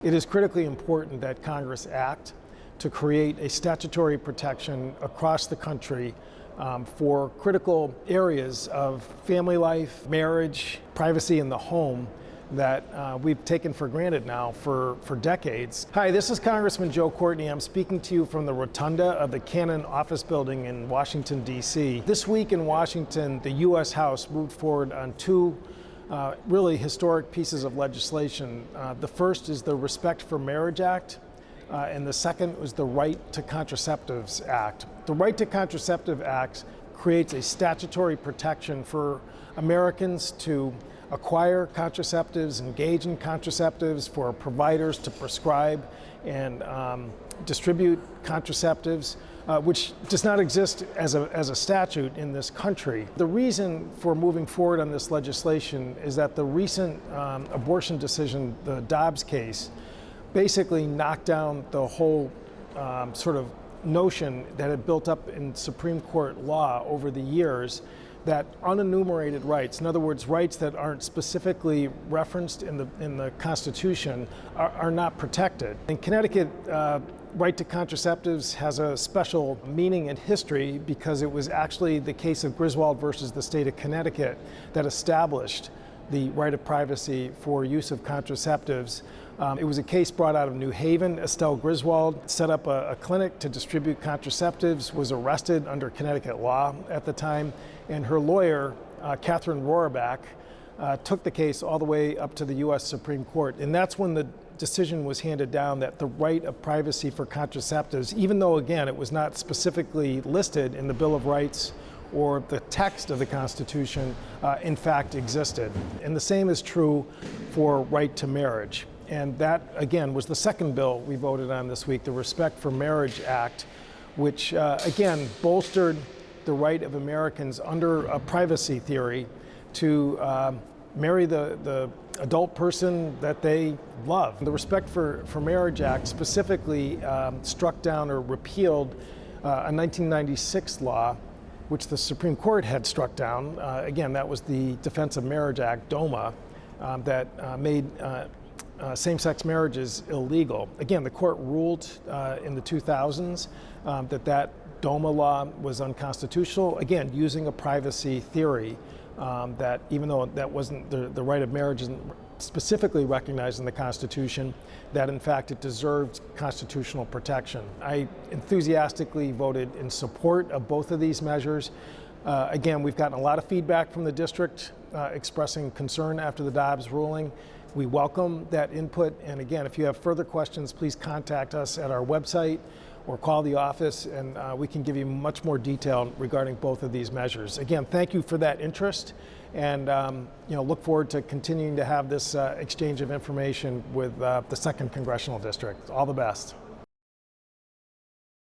It is critically important that Congress act to create a statutory protection across the country for critical areas of family life, marriage, privacy in the home that we've taken for granted now for decades. Hi, this is Congressman Joe Courtney. I'm speaking to you from the rotunda of the Cannon Office Building in Washington, D.C. This week in Washington, the U.S. House moved forward on two really historic pieces of legislation. The first is the Respect for Marriage Act, and the second was the Right to Contraceptives Act. The Right to Contraceptive Act creates a statutory protection for Americans to acquire contraceptives, engage in contraceptives, for providers to prescribe and distribute contraceptives, which does not exist as a statute in this country. The reason for moving forward on this legislation is that the recent abortion decision, the Dobbs case, basically knocked down the whole sort of notion that had built up in Supreme Court law over the years that unenumerated rights, in other words, rights that aren't specifically referenced in the Constitution, are not protected. In Connecticut, right to contraceptives has a special meaning in history because it was actually the case of Griswold versus the state of Connecticut that established the right of privacy for use of contraceptives. It was a case brought out of New Haven. Estelle Griswold set up a clinic to distribute contraceptives, was arrested under Connecticut law at the time, and her lawyer, Catherine Rohraback, took the case all the way up to the U.S. Supreme Court. And that's when the decision was handed down that the right of privacy for contraceptives, even though, again, it was not specifically listed in the Bill of Rights or the text of the Constitution, in fact existed. And the same is true for right to marriage. And that, again, was the second bill we voted on this week, the Respect for Marriage Act, which, again, bolstered the right of Americans under a privacy theory to marry the adult person that they love. The Respect for Marriage Act specifically struck down or repealed a 1996 law which the Supreme Court had struck down. Again, that was the Defense of Marriage Act, DOMA, that made same-sex marriages illegal. Again, the court ruled in the 2000s that DOMA law was unconstitutional, again, using a privacy theory that even though that wasn't the right of marriage isn't specifically recognized in the Constitution, that in fact it deserved constitutional protection. I enthusiastically voted in support of both of these measures. Again, we've gotten a lot of feedback from the district expressing concern after the Dobbs ruling. We welcome that input, and again, if you have further questions, please contact us at our website or call the office, and we can give you much more detail regarding both of these measures. Again, thank you for that interest, and look forward to continuing to have this exchange of information with the 2nd Congressional District. All the best.